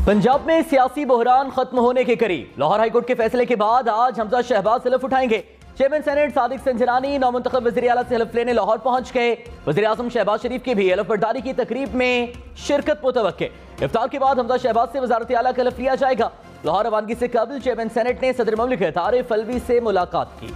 पंजाब में सियासी बहरान खत्म होने के करीब। लाहौर हाईकोर्ट के फैसले के बाद आज हमजा शहबाज हलफ उठाएंगे। चेयरमैन सेनेट सादिक संजरानी नौमुंतखब वज़ीर आला से हलफ लेने लाहौर पहुंच गए। वज़ीर आज़म शहबाज शरीफ की भी हलफ बर्दारी की तकरीब में शिरकत मुतवक्के। इफ्तार के बाद हमजा शहबाज से वज़ारत आला का हलफ लिया जाएगा। लाहौर रवानगी से कबल चेयरमैन सेनेट ने सदर मुमलिकत आरिफ अलवी से मुलाकात की।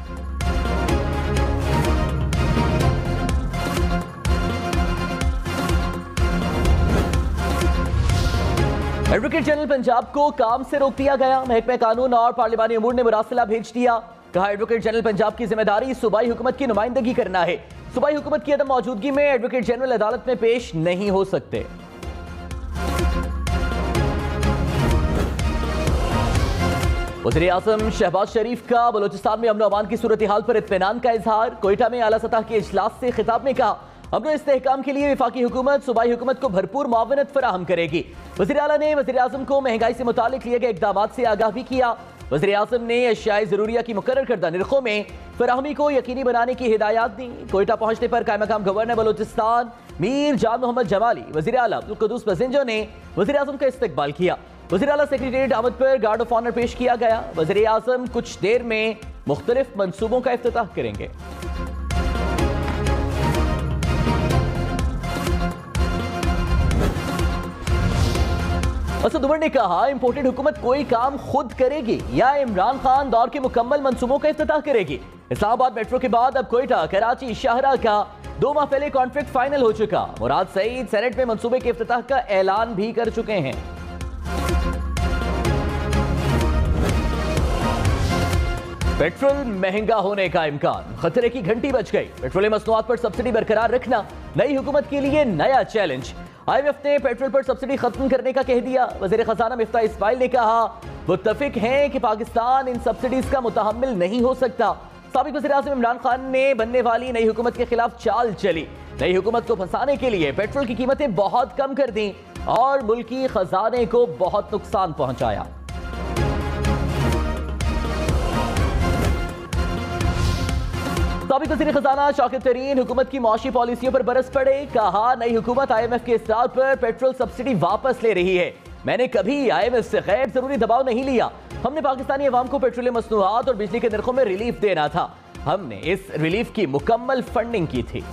एडवोकेट जनरल पंजाब को काम से रोक दिया गया। महकमे कानून और पार्लिमानी अमूर ने मुरासिला भेज दिया। कहा एडवोकेट जनरल पंजाब की जिम्मेदारी सूबाई हुकूमत की नुमाइंदगी करना है। सूबाई हुकूमत की अदम मौजूदगी में एडवोकेट जनरल अदालत में पेश नहीं हो सकते। वज़ीर आज़म शहबाज शरीफ का बलोचिस्तान में अमन अमान की सूरत हाल पर इत्मीनान का इजहार। कोयटा में आला सतह के इजलास से खिताब में कहा अमन इस्तेहकाम के लिए वफाकी हुकूमत सूबाई हुकूमत को भरपूर मुआवनत फराहम करेगी। वज़ीर आला ने वज़ीर आज़म को महंगाई से मुतालिक लिए गए इक़दामात से आगाह भी किया। वज़ीर आज़म ने अशियाए ज़रूरिया की मुकर्रर करदा निर्खों में फराहमी को यकीनी बनाने की हिदायत दी। कोयटा पहुंचने पर कायम मकाम गवर्नर बलोचिस्तान मीर जान मोहम्मद जमाली, वज़ीर आला अब्दुल कुद्दूस बज़िंजो ने वज़ीर आज़म का इस्तकबाल किया। वज़ीर आला सेक्रेटेरिएट आमद पर गार्ड ऑफ ऑनर पेश किया गया। वज़ीर आज़म कुछ देर में मुख्तलिफ मंसूबों का इफ्तिताह करेंगे। असद उमर ने कहा इंपोर्टेड हुकूमत कोई काम खुद करेगी या इमरान खान दौर के मुकम्मल मंसूबों का इफ्तिताह करेगी। इस्लामाबाद मेट्रो के बाद अब कोयटा कराची शाहरा का 2 माह पहले कॉन्ट्रैक्ट फाइनल हो चुका। मुराद सईद सेनेट में मंसूबे के इफ्तिताह का ऐलान भी कर चुके हैं। पेट्रोल महंगा होने का इम्कान, खतरे की घंटी बज गई। पेट्रोलियम मसनूआत पर सब्सिडी बरकरार रखना नई हुकूमत के लिए नया चैलेंज। IMF ने पेट्रोल पर सब्सिडी खत्म करने का कह दिया। वज़ीर खजाना मिफ्ता इस्माइल ने कहा मुत्तफिक हैं कि पाकिस्तान इन सब्सिडीज का मुतहम्मिल नहीं हो सकता। साबिक वज़ीर आज़म इमरान खान ने बनने वाली नई हुकूमत के खिलाफ चाल चली। नई हुकूमत को फंसाने के लिए पेट्रोल की कीमतें बहुत कम कर दी और मुल्की खजाने को बहुत नुकसान पहुंचाया। साबिक वज़ीर खजाना शौकत तरीन हुकूमत की मुआशी पॉलिसियों पर बरस पड़े। कहा नई हुकूमत IMF के इसरार पर पेट्रोल सब्सिडी वापस ले रही है। मैंने कभी IMF से गैर जरूरी दबाव नहीं लिया। हमने पाकिस्तानी अवाम को पेट्रोलियम मसनूआत और बिजली के नरखों में रिलीफ देना था। हमने इस रिलीफ की मुकम्मल फंडिंग की थी।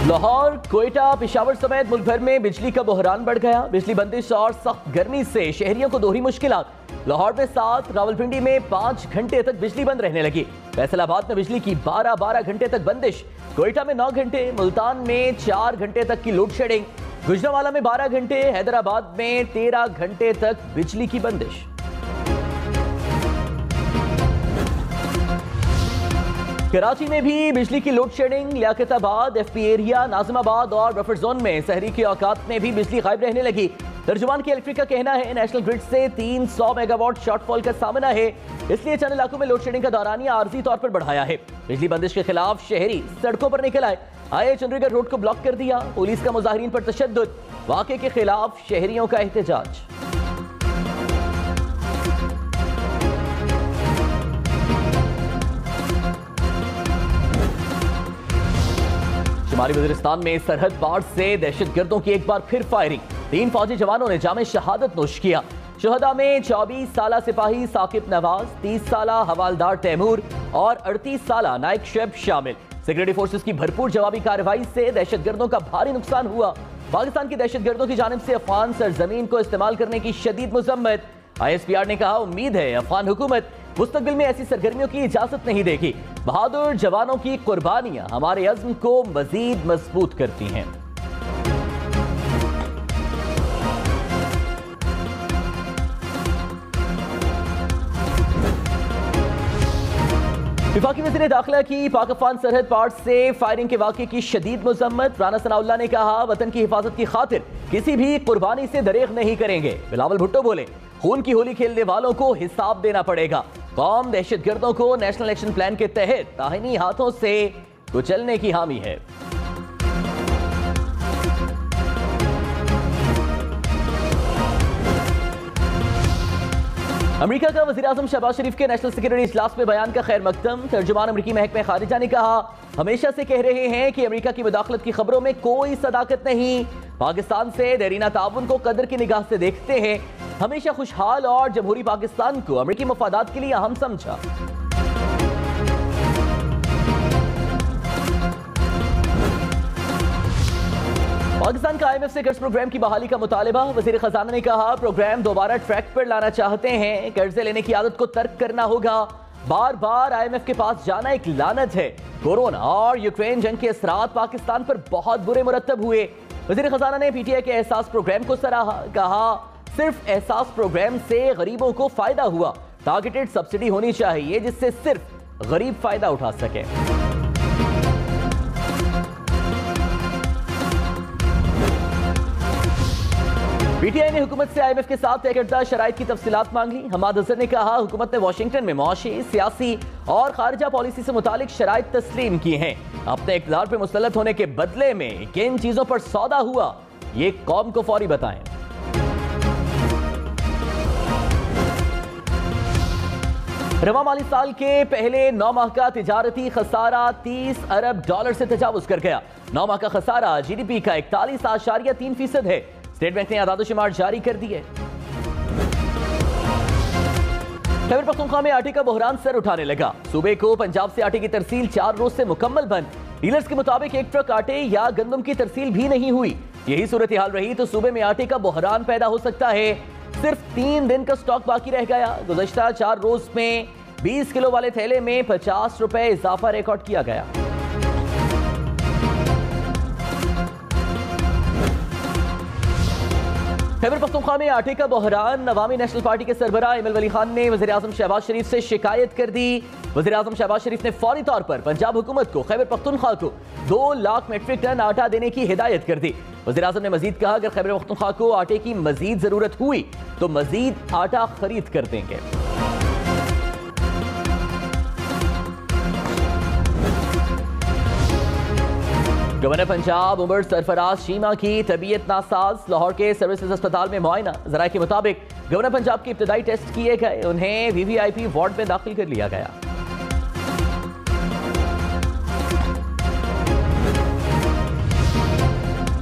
लाहौर, कोयटा, पेशावर समेत मुल्क भर में बिजली का बहरान बढ़ गया। बिजली बंदिश और सख्त गर्मी से शहरियों को दोहरी मुश्किलात। लाहौर में 7, रावलपिंडी में 5 घंटे तक बिजली बंद रहने लगी। फैसलाबाद में बिजली की 12 घंटे तक बंदिश। कोयटा में 9 घंटे, मुल्तान में 4 घंटे तक की लोड शेडिंग। गुजरांवाला में 12 घंटे, हैदराबाद में 13 घंटे तक बिजली की बंदिश। कराची में भी बिजली की load shedding. Liaquatabad, FP area, Nazimabad और बफर जोन में सहरी के औकात में भी बिजली गायब रहने लगी। तर्जुमान की इलेक्ट्रिक का कहना है नेशनल ग्रिड से 300 मेगावाट शॉर्टफॉल का सामना है, इसलिए चंद इलाकों में लोड शेडिंग का दौरानिया आर्जी तौर पर बढ़ाया है। बिजली बंदिश के खिलाफ शहरी सड़कों पर निकल आए। चंडीगढ़ रोड को ब्लॉक कर दिया। पुलिस का मुजाहिरीन पर तशद्दुद। वाक़े के खिलाफ शहरियों का एहतजाज। शुमाली वज़ीरिस्तान में सरहद पार से दहशतगर्दों की एक बार फिर फायरिंग। 3 फौजी जवानों ने जामे शहादत नोश किया। शुहदा में 24 साला सिपाही साकिब नवाज, 30 साला हवालदार तैमूर और 38 साला नाइक शेब शामिल। सिक्योरिटी फोर्सेस की भरपूर जवाबी कार्रवाई से दहशतगर्दों का भारी नुकसान हुआ। पाकिस्तान की दहशतगर्दों की जानिब से अफगान सरजमीन को इस्तेमाल करने की शदीद मजम्मत। ISPR ने कहा उम्मीद है अफगान हुकूमत मुस्तकबिल में ऐसी सरगर्मियों की इजाजत नहीं देगी। बहादुर जवानों की कुर्बानियां हमारे अज़्म को मजीद मजबूत करती हैं। विफाकी वज़ीर दाखिला की पाक अफगान सरहद पार से फायरिंग के वाक़े की शदीद मजम्मत। राना सनाउल्लाह ने कहा वतन की हिफाजत की खातिर किसी भी कुर्बानी से दरेग नहीं करेंगे। बिलावल भुट्टो बोले खून की होली खेलने वालों को हिसाब देना पड़ेगा। कौम दहशतगर्दों को नेशनल एक्शन प्लान के तहत दाहिनी हाथों से कुचलने की हामी है। अमेरिका का वज़ीर-ए-आज़म शहबाज शरीफ के नेशनल सिक्योरिटी इजलास में बयान का खैर मकदम। तर्जुमान अमेरिकी महकमे खारिजा ने कहा, हमेशा से कह रहे हैं कि अमेरिका की मुदाखलत की खबरों में कोई सदाकत नहीं। पाकिस्तान से देरीना ताउन को कदर की निगाह से देखते हैं। हमेशा खुशहाल और जमहूरी पाकिस्तान को अमेरिकी मफादात के लिए अहम समझा। पाकिस्तान का IMF से कर्ज प्रोग्राम की बहाली का मुतालिबा। वजीर खजाना ने कहा, प्रोग्राम दोबारा ट्रैक पर लाना चाहते हैं। कर्जे लेने की आदत को तर्क करना होगा। बार बार IMF के पास जाना एक लानत है। कोरोना और यूक्रेन जंग के असरात पाकिस्तान पर बहुत बुरे मुरत्तब हुए। वजीर खजाना ने PTI के एहसास प्रोग्राम को सराहा। कहा, सिर्फ एहसास प्रोग्राम से गरीबों को फायदा हुआ। टारगेटेड सब्सिडी होनी चाहिए जिससे सिर्फ गरीब फायदा उठा सके। PTI ने हुकूमत से IMF के साथ तय करदा शराइत की तफसीलात मांग ली। हमाद अजहर ने कहा, हुकूमत ने वाशिंगटन में मुआशी, सियासी और खारजा पॉलिसी से मुतालिक शराइत तस्लीम की हैं। अपने इक़्तिदार पर मुसल्लत होने के बदले में किन चीजों पर सौदा हुआ, ये कौम को फौरी बताएं। रवा माली साल के पहले 9 माह का तिजारती खसारा 30 अरब डॉलर से तजावुज कर गया। 9 माह का खसारा GDP का 41.3% है। स्टेट बैंक ने आदाद-ओ-शुमार जारी कर दिए। खैबर पख्तूनख्वा में आटे का बहरान सर उठाने लगा। सूबे को पंजाब से आटे की तरसील 4 रोज से मुकम्मल बंद। डीलर्स के मुताबिक एक ट्रक आटे या गंदम की तरसील भी नहीं हुई। यही सूरत हाल रही तो सूबे में आटे का बहरान पैदा हो सकता है। सिर्फ 3 दिन का स्टॉक बाकी रह गया। गुज़श्ता 4 रोज में 20 किलो वाले थैले में 50 रुपए इजाफा रिकॉर्ड किया गया। खैबर पख्तूनख्वा में आटे का बहरान। अवामी नेशनल पार्टी के सरबराह इमल वली खान ने वज़ीर-ए-आज़म शहबाज शरीफ से शिकायत कर दी। वज़ीर-ए-आज़म शहबाज शरीफ ने फौरी तौर पर पंजाब हुकूमत को खैबर पख्तूनख्वा को 2 लाख मेट्रिक टन आटा देने की हिदायत कर दी। वज़ीर-ए-आज़म ने मजीद कहा, अगर खैबर पख्तूनख्वा को आटे की मजीद जरूरत हुई तो मजीद आटा खरीद कर देंगे। गवर्नर पंजाब उमर सरफराज शीमा की तबीयत नासाज। लाहौर के सर्विसेज अस्पताल में मुआयना। जराये के मुताबिक गवर्नर पंजाब के इब्तदाई टेस्ट किए गए। उन्हें VVIP वार्ड में दाखिल कर लिया गया।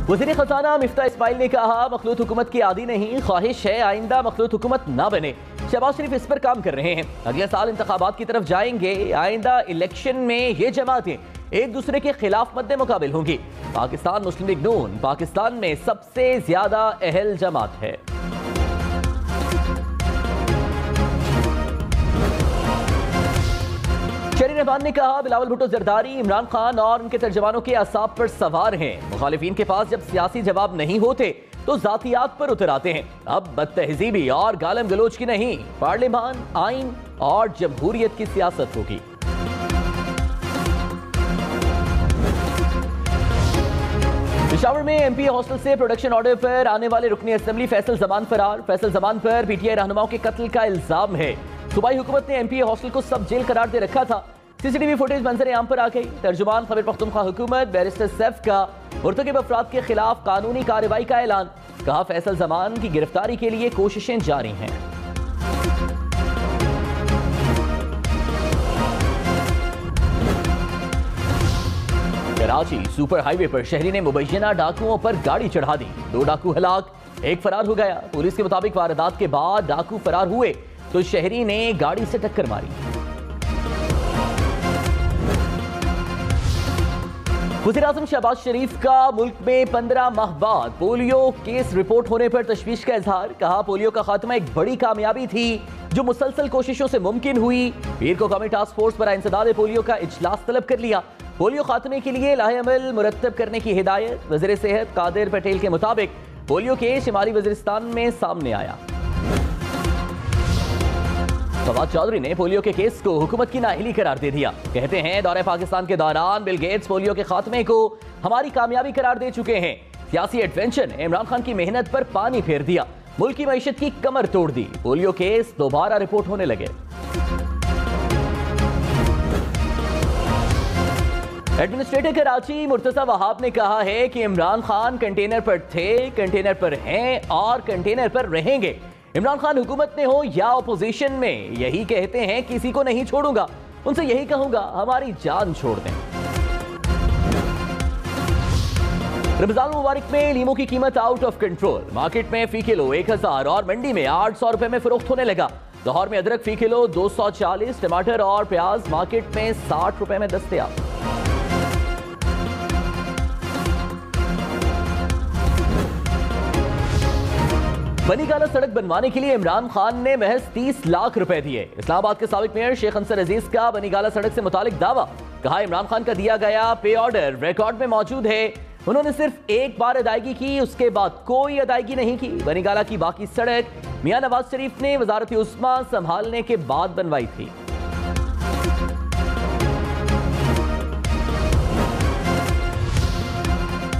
वज़ीर खजाना मिफ्ता इस्माइल ने कहा, मखलूत हुकूमत की आदी नहीं, ख्वाहिश है आइंदा मखलूत हुकूमत ना बने। शहबाज शरीफ इस पर काम कर रहे हैं। अगले साल इंतखाबात की तरफ जाएंगे। आइंदा इलेक्शन में ये जमातें एक दूसरे के खिलाफ मद्दे मुकाबिल होंगी। पाकिस्तान मुस्लिम लीग नून पाकिस्तान में सबसे ज्यादा अहल जमात है। शहरी रहमान ने कहा, बिलावल भुट्टो जरदारी इमरान खान और उनके तर्जमानों के असाब पर सवार हैं। मुखालिफिन के पास जब सियासी जवाब नहीं होते तो जातियात पर उतर आते हैं। अब बदतहजीबी और गालम गलोच की नहीं, पार्लियामान, आइन और जमहूरियत की सियासत होगी। पेशावर में MP हॉस्टल से प्रोडक्शन ऑर्डर पर आने वाले रुकनी असेंबली फैसल जमान फरार। फैसल जमान पर PTI रहनुमाओं के कत्ल का इल्जाम है। सूबाई हुकूमत ने MP हॉस्टल को सब जेल करार दे रखा था। CCTV फुटेज मंजर आम पर आ गई। तर्जुमान खैबर पख्तूनख्वा हुकूमत बैरिस्टर सैफ का मुर्तकिब अफराद के खिलाफ कानूनी कार्रवाई का ऐलान। कहा, फैसल जमान की गिरफ्तारी के लिए कोशिशें जारी हैं। कराची सुपर हाईवे पर शहरी ने मुबैना डाकुओं पर गाड़ी चढ़ा दी। 2 डाकू हलाक, 1 फरार हो गया। पुलिस के मुताबिक वारदात के बाद डाकू फरार हुए तो शहरी ने गाड़ी से टक्कर मारी। वज़ीर-ए-आज़म शहबाज शरीफ का मुल्क में 15 माह बाद पोलियो केस रिपोर्ट होने पर तशवीश का इजहार। कहा, पोलियो का खात्मा एक बड़ी कामयाबी थी जो मुसलसल कोशिशों से मुमकिन हुई। पीर को कौमी टास्क फोर्स पर इंसदाद पोलियो का इजलास तलब कर लिया। पोलियो खात्मे के लिए लाहे-अमल मुरत्तब करने की हिदायत। वज़ीर सेहत कादिर पटेल के मुताबिक पोलियो केस शिमाली वज़ीरिस्तान में सामने आया। फवाद चौधरी ने पोलियो के केस को हुकूमत की नाअहली करार दे दिया। कहते हैं, दौरे पाकिस्तान के दौरान बिल गेट्स पोलियो के खात्मे को हमारी कामयाबी करार दे चुके हैं। सियासी एडवेंचर ने इमरान खान की मेहनत पर पानी फेर दिया। मुल्क की मईशत की कमर तोड़ दी। पोलियो केस दोबारा रिपोर्ट होने लगे। एडमिनिस्ट्रेटर कराची मुर्तजा वहाब ने कहा है कि इमरान खान कंटेनर पर थे, कंटेनर पर हैं और कंटेनर पर रहेंगे। इमरान खान हुकूमत में हो या अपोजिशन में यही कहते हैं, किसी को नहीं छोड़ूंगा, उनसे यही कहूंगा हमारी जान छोड़ दें। रमजान मुबारक में लीमों की कीमत आउट ऑफ कंट्रोल। मार्केट में फी किलो 1000 और मंडी में 800 रुपए में फरोख्त होने लगा। लाहौर में अदरक फी किलो 240, टमाटर और प्याज मार्केट में 60 रुपए में दस्तयाब। बनीगाला सड़क बनवाने के लिए इमरान खान ने महज 30 लाख रुपए दिए। इस्लामाबाद के साबिक मेयर शेख अंसर अजीज का बनीगाला सड़क से मुतालिक दावा। कहा इमरान खान का दिया गया पे ऑर्डर रिकॉर्ड में मौजूद है। उन्होंने सिर्फ एक बार अदायगी की, उसके बाद कोई अदायगी नहीं की। बनीगाला की बाकी सड़क मियां नवाज शरीफ ने वजारत उस्मा संभालने के बाद बनवाई थी।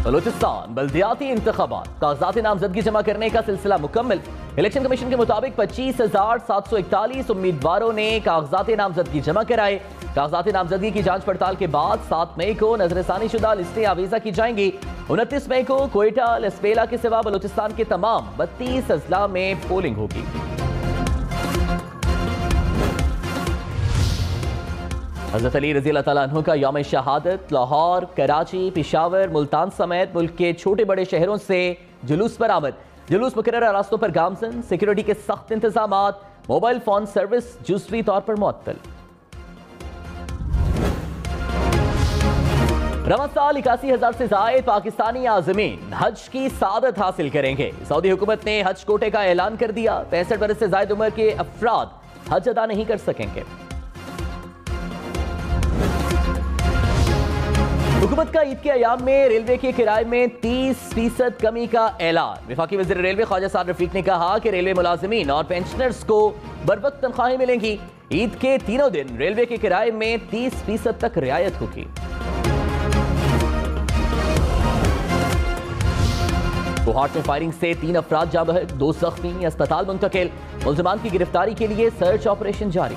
बलूचिस्तान बल्दियाती इंतखाबात, कागजात नामजदगी जमा करने का सिलसिला मुकम्मल। इलेक्शन कमीशन के मुताबिक 25,741 उम्मीदवारों ने कागजात नामजदगी जमा कराए। कागजात नामजदगी की जांच पड़ताल के बाद 7 मई को नजरसानी शुदा लिस्टें आवीजा की जाएंगी। 29 मई को कोयटा लसबेला के सिवा बलूचिस्तान के तमाम 32 अजला में पोलिंग होगी। हज़रत अली रज़ी अल्लाह तआला अन्हु का यौम शहादत लाहौर, कराची, पेशावर, मुल्तान समेत मुल्क के छोटे बड़े शहरों से जुलूस पर आमद। जुलूस मुकर्रर रास्तों पर गामजन, सिक्योरिटी के सख्त इंतजामात, मोबाइल फोन सर्विस जुज़वी तौर पर मुअत्तल। रवां साल 81,000 से जायद पाकिस्तानी आज़मीन हज की सादत हासिल करेंगे। सऊदी हुकूमत ने हज कोटे का ऐलान कर दिया। 65 बरस से जायद उम्र के अफराद हज अदा नहीं कर सकेंगे। हुकूमत का ईद के अयाम में रेलवे के किराए में 30% कमी का ऐलान। वफाकी वज़ीर रेलवे ख्वाजा साद रफीक ने कहा कि रेलवे मुलाजिमीन और पेंशनर्स को बरवक्त तनख्वाहें मिलेंगी। ईद के तीनों दिन रेलवे के किराए में 30% तक रियायत होगी। कोहाट में फायरिंग से 3 अफराद जाँ बहक, 2 जख्मी, अस्पताल मुंतकिल। मुल्जिमान की गिरफ्तारी के लिए सर्च ऑपरेशन जारी।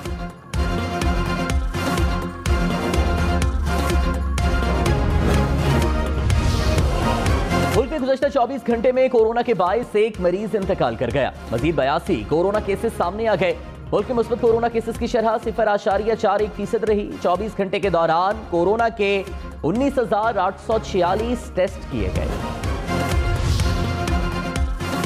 मुल्क में गुज़श्ता 24 घंटे में कोरोना के बायस एक मरीज इंतकाल कर गया। मजीद 82 कोरोना केसेस सामने आ गए। मुल्क में मुस्बत कोरोना केसेस की शरह 0.41% रही। 24 घंटे के दौरान कोरोना के 19,846 टेस्ट किए गए।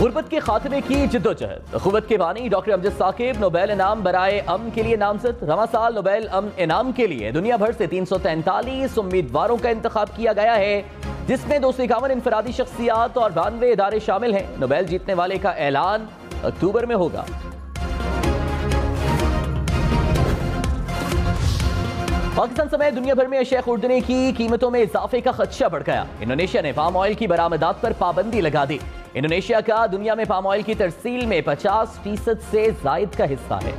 गुर्बत के खात्मे की जिद्दोजहद। अखुवत के बानी डॉक्टर अमजद साकिब नोबेल इनाम बराए अमन के लिए नामजद। रवां साल नोबेल अमन इनाम के लिए दुनिया भर से 343 उम्मीदवारों का इंतखाब किया गया है, जिसमें 251 इंफरादी शख्सियात और 92 इदारे शामिल हैं। नोबेल जीतने वाले का ऐलान अक्टूबर में होगा। पाकिस्तान समेत दुनिया भर में अशिया खुर्दनी की कीमतों में इजाफे का खदशा बढ़ गया। इंडोनेशिया ने पाम ऑयल की बरामदात पर पाबंदी लगा दी। इंडोनेशिया का दुनिया में पाम ऑयल की तरसील में 50% से जायद का हिस्सा है।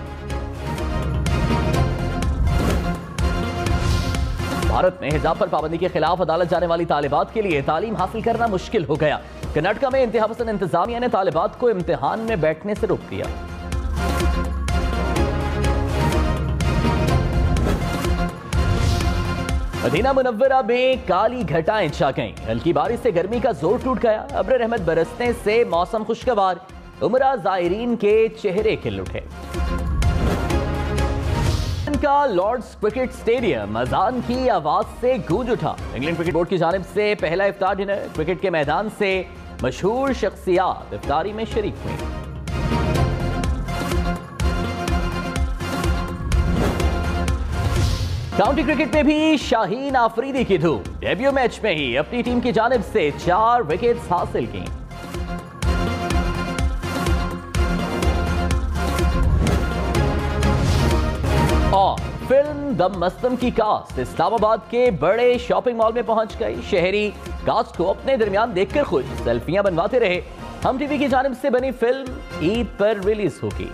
भारत में हिजाब पर पाबंदी के खिलाफ अदालत जाने वाली तालिबात के लिए तालीम हासिल करना मुश्किल हो गया। कर्नाटका में इंतहापसंद इंतजामिया ने तालिबात को इम्तिहान में बैठने से रोक दिया। मदीना मुनव्वरा में काली घटाएं छा गईं। हल्की बारिश से गर्मी का जोर टूट गया। अब्र रहमत बरसने से मौसम खुशगवार। उमरा ज़ायरीन के चेहरे खिल उठे। का लॉर्ड्स क्रिकेट स्टेडियम अजान की आवाज से गूंज उठा। इंग्लैंड क्रिकेट बोर्ड की जानिब से पहला इफ्तार डिनर। क्रिकेट के मैदान से मशहूर शख्सियात इफ्तारी में शरीक हुई। काउंटी क्रिकेट में भी शाहीन आफरीदी की धूम। डेब्यू मैच में ही अपनी टीम की जानिब से 4 विकेट्स हासिल की। और फिल्म द मस्तम की कास्ट इस्लामाबाद के बड़े शॉपिंग मॉल में पहुंच गई। शहरी कास्ट को अपने दरमियान देखकर खुश सेल्फियां बनवाते रहे। हम टीवी की जानिब से बनी फिल्म ईद पर रिलीज होगी।